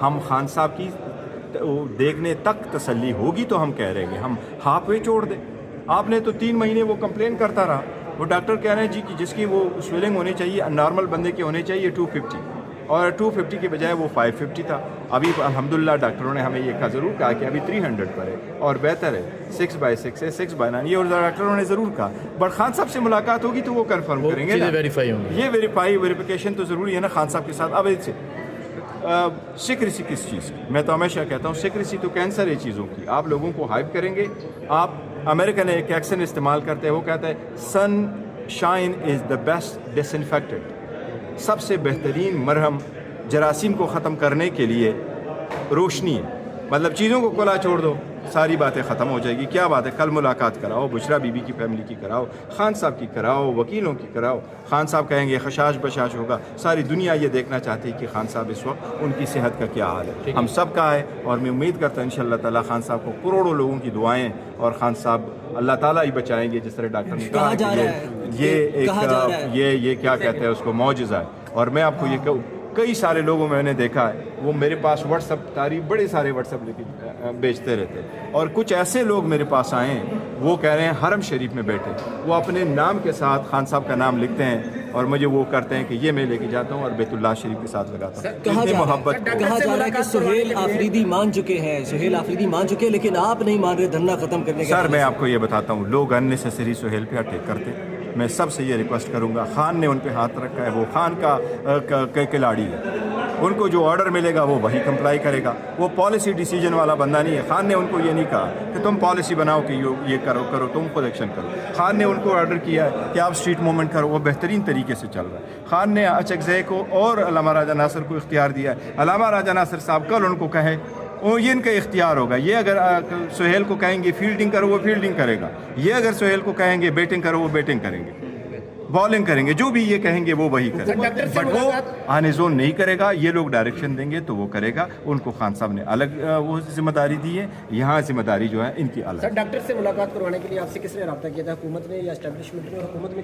ہم خان صاحب کی دیکھنے تک تسلی ہوگی تو ہم کہہ رہے ہیں ہم ہاف وے چھوڑ دیں. آپ نے تو 3 مہینے وہ کمپلین کرتا رہا. وہ ڈاکٹر کہہ رہے ہیں جی کہ جس کی وہ سویلنگ ہونی چاہیے نارمل بندے کے ہونے چاہیے 250 اور 250 کے بجائے وہ 550 تھا. ابھی الحمدللہ ڈاکٹروں نے ہمیں یہ ضرور کہا کہ ابھی 300 پر ہے اور بہتر ہے 6/6 ہے 6/9 یہ اور ڈاکٹروں نے ضرور کہا. بٹ خان صاحب سے ملاقات ہوگی تو وہ کنفرم کریں گے نا. یہ ویریفیکیشن تو ضروری ہے نا خان صاحب کے ساتھ. اب اس سے سیکریسی کس چیز کی؟ میں تو ہمیشہ کہتا ہوں سیکریسی تو کینسر ہے چیزوں کی. آپ لوگوں کو ہائپ کریں گے. آپ امریکہ نے ایک ایکسن استعمال کرتے ہیں وہ کہتا ہے sunshine is the best disinfected. سب سے بہترین مرہم جراثیم کو ختم کرنے کے لیے روشنی ہے. مطلب چیزوں کو کھلا چھوڑ دو ساری باتیں ختم ہو جائے گی. کیا بات ہے کل ملاقات کراؤ بشرا بی بی کی فیملی کی کراؤ خان صاحب کی کراؤ وکیلوں کی کراؤ. خان صاحب کہیں گے خشاش بشاش ہوگا. ساری دنیا یہ دیکھنا چاہتی ہے کہ خان صاحب اس وقت ان کی صحت کا کیا حال ہے. ہم سب کا ہے اور میں امید کرتا ہوں انشاءاللہ تعالی خان صاحب کو کروڑوں لوگوں کی دعائیں اور خان صاحب اللہ تعالیٰ ہی بچائیں گے. جس طرح ڈاکٹر نے کہا کہ یہ کیا کہتے ہیں اس کو معجزہ ہے. اور میں آپ کو یہ کہوں کئی سارے لوگوں میں نے دیکھا ہے وہ میرے پاس واٹس اپ تعریف بڑے سارے واٹس اپ لے کے بیچتے رہتے. اور کچھ ایسے لوگ میرے پاس آئے ہیں وہ کہہ رہے ہیں حرم شریف میں بیٹھے وہ اپنے نام کے ساتھ خان صاحب کا نام لکھتے ہیں اور مجھے وہ کرتے ہیں کہ یہ میں لے کے جاتا ہوں اور بیت اللہ شریف کے ساتھ لگاتا ہوں. کہا جا رہا ہے کہ سہیل آفریدی مان چکے ہیں لیکن آپ نہیں مان رہے دھرنا ختم کرنے کا. سر میں آپ کو یہ بتاتا ہوں لوگ اننیسیسری سہیل پہ اٹیک کرتے. میں سب سے یہ ریکویسٹ کروں گا خان نے ان پہ ہاتھ رکھا ہے وہ خان کا کھلاڑی ہے. ان کو جو آرڈر ملے گا وہ وہی کمپلائی کرے گا. وہ پالیسی ڈیسیجن والا بندہ نہیں ہے. خان نے ان کو یہ نہیں کہا کہ تم پالیسی بناؤ کہ یہ کرو تم خود ایکشن کرو. خان نے ان کو آرڈر کیا ہے کہ آپ اسٹریٹ موومنٹ کرو. وہ بہترین طریقے سے چل رہا ہے. خان نے اچکزئی کو اور علامہ راجہ ناصر کو اختیار دیا ہے. علامہ راجہ ناصر صاحب کل ان کو کہیں یہ ان کا اختیار ہوگا. یہ اگر سہیل کو کہیں گے فیلڈنگ کرو وہ فیلڈنگ کرے گا. یہ اگر سہیل کو کہیں گے بیٹنگ کرو وہ بیٹنگ کریں گے بالنگ کریں گے. جو بھی یہ کہیں گے وہ وہی کریں گے. بٹ وہ آنے زون نہیں کرے گا. یہ لوگ ڈائریکشن دیں گے تو وہ کرے گا. ان کو خان صاحب نے الگ وہ ذمہ داری دی ہے. یہاں ذمہ داری جو ہے ان کی الگ. سر ڈاکٹر سے ملاقات کروانے کے لیے آپ سے کس نے رابطہ کیا تھا حکومت نے یا اسٹیبلشمنٹ نے؟ حکومت میں